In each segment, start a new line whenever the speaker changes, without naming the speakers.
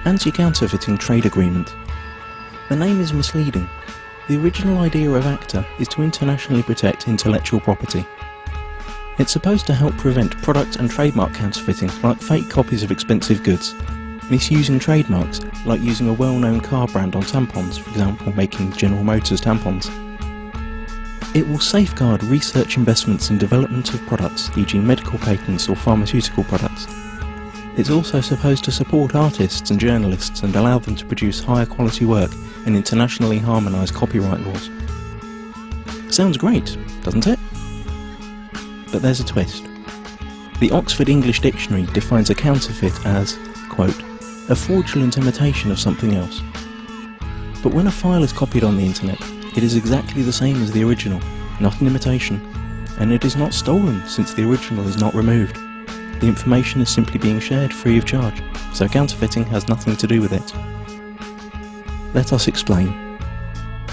Anti-Counterfeiting Trade Agreement. The name is misleading. The original idea of ACTA is to internationally protect intellectual property. It's supposed to help prevent product and trademark counterfeiting, like fake copies of expensive goods, misusing trademarks, like using a well-known car brand on tampons, for example making General Motors tampons. It will safeguard research investments in development of products, e.g. medical patents or pharmaceutical products. It's also supposed to support artists and journalists and allow them to produce higher quality work and internationally harmonise copyright laws. Sounds great, doesn't it? But there's a twist. The Oxford English Dictionary defines a counterfeit as, quote, a fraudulent imitation of something else. But when a file is copied on the internet, it is exactly the same as the original, not an imitation, and it is not stolen since the original is not removed. The information is simply being shared free of charge, so counterfeiting has nothing to do with it. Let us explain.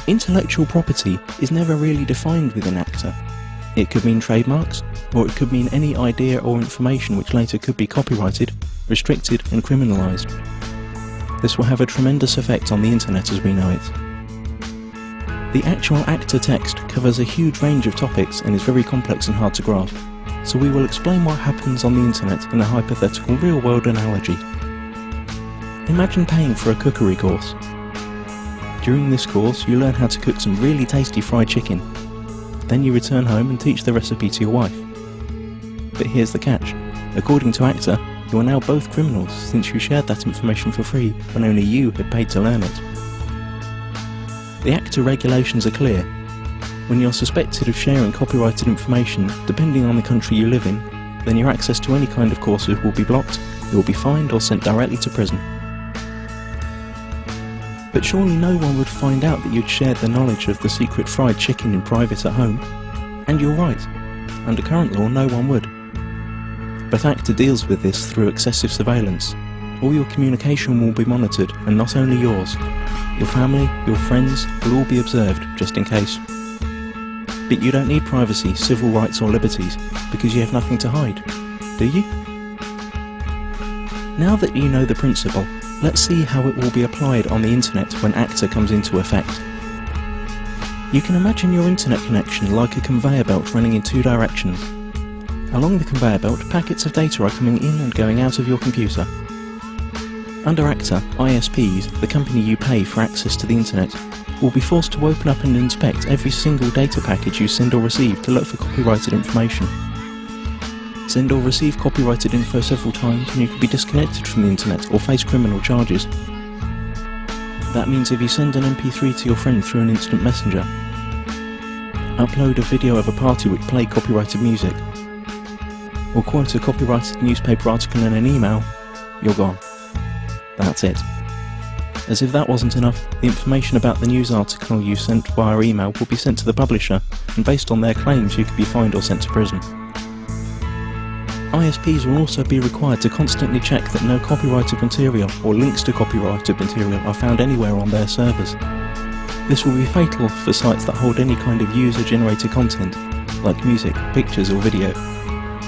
Intellectual property is never really defined within ACTA. It could mean trademarks, or it could mean any idea or information which later could be copyrighted, restricted and criminalised. This will have a tremendous effect on the internet as we know it. The actual ACTA text covers a huge range of topics and is very complex and hard to grasp, so we will explain what happens on the internet in a hypothetical real-world analogy. Imagine paying for a cookery course. During this course you learn how to cook some really tasty fried chicken. Then you return home and teach the recipe to your wife. But here's the catch. According to ACTA, you are now both criminals since you shared that information for free when only you had paid to learn it. The ACTA regulations are clear. When you're suspected of sharing copyrighted information, depending on the country you live in, then your access to any kind of courses will be blocked, you will be fined or sent directly to prison. But surely no one would find out that you'd shared the knowledge of the secret fried chicken in private at home. And you're right. Under current law, no one would. But ACTA deals with this through excessive surveillance. All your communication will be monitored, and not only yours. Your family, your friends will all be observed, just in case. But you don't need privacy, civil rights or liberties, because you have nothing to hide, do you? Now that you know the principle, let's see how it will be applied on the internet when ACTA comes into effect. You can imagine your internet connection like a conveyor belt running in two directions. Along the conveyor belt, packets of data are coming in and going out of your computer. Under ACTA, ISPs, the company you pay for access to the internet, will be forced to open up and inspect every single data package you send or receive to look for copyrighted information. Send or receive copyrighted info several times and you could be disconnected from the internet or face criminal charges. That means if you send an MP3 to your friend through an instant messenger, upload a video of a party which played copyrighted music, or quote a copyrighted newspaper article in an email, you're gone. That's it. As if that wasn't enough, the information about the news article you sent via email will be sent to the publisher, and based on their claims you could be fined or sent to prison. ISPs will also be required to constantly check that no copyrighted material or links to copyrighted material are found anywhere on their servers. This will be fatal for sites that hold any kind of user-generated content, like music, pictures or video.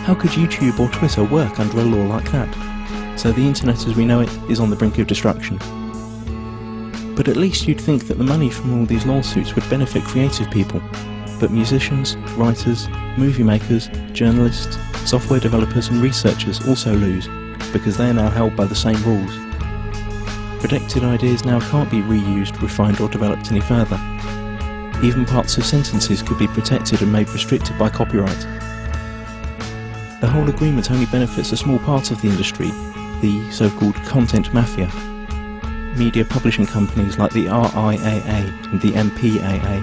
How could YouTube or Twitter work under a law like that? So the internet as we know it is on the brink of destruction. But at least you'd think that the money from all these lawsuits would benefit creative people. But musicians, writers, movie makers, journalists, software developers and researchers also lose, because they are now held by the same rules. Protected ideas now can't be reused, refined or developed any further. Even parts of sentences could be protected and made restricted by copyright. The whole agreement only benefits a small part of the industry, the so-called content mafia. Media publishing companies like the RIAA and the MPAA,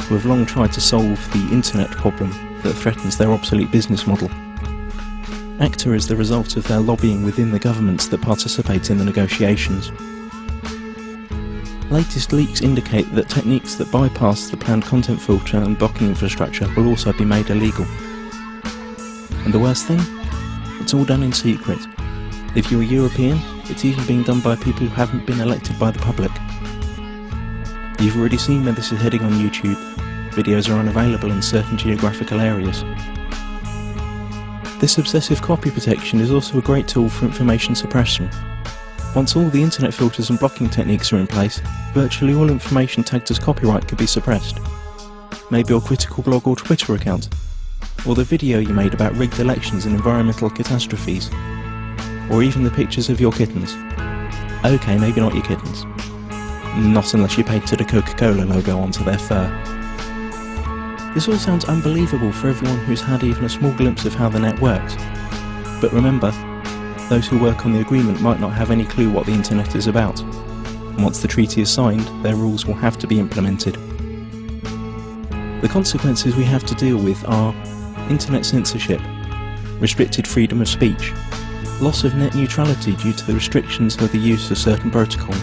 who have long tried to solve the internet problem that threatens their obsolete business model. ACTA is the result of their lobbying within the governments that participate in the negotiations. Latest leaks indicate that techniques that bypass the planned content filter and blocking infrastructure will also be made illegal. And the worst thing? It's all done in secret. If you're European, it's even being done by people who haven't been elected by the public. You've already seen where this is heading on YouTube. Videos are unavailable in certain geographical areas. This obsessive copy protection is also a great tool for information suppression. Once all the internet filters and blocking techniques are in place, virtually all information tagged as copyright could be suppressed. Maybe your critical blog or Twitter account, or the video you made about rigged elections and environmental catastrophes, or even the pictures of your kittens. Okay, maybe not your kittens. Not unless you painted a Coca-Cola logo onto their fur. This all sounds unbelievable for everyone who's had even a small glimpse of how the net works. But remember, those who work on the agreement might not have any clue what the internet is about. And once the treaty is signed, their rules will have to be implemented. The consequences we have to deal with are internet censorship, restricted freedom of speech, loss of net neutrality due to the restrictions of the use of certain protocols,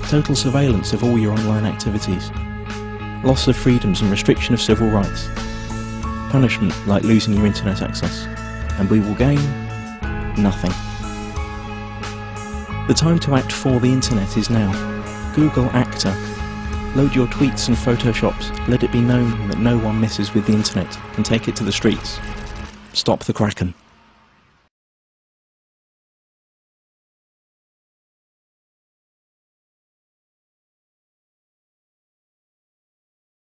total surveillance of all your online activities, loss of freedoms and restriction of civil rights, punishment like losing your internet access, and we will gain nothing. The time to act for the internet is now. Google ACTA. Load your tweets and photoshops, let it be known that no one messes with the internet, and take it to the streets. Stop the Kraken.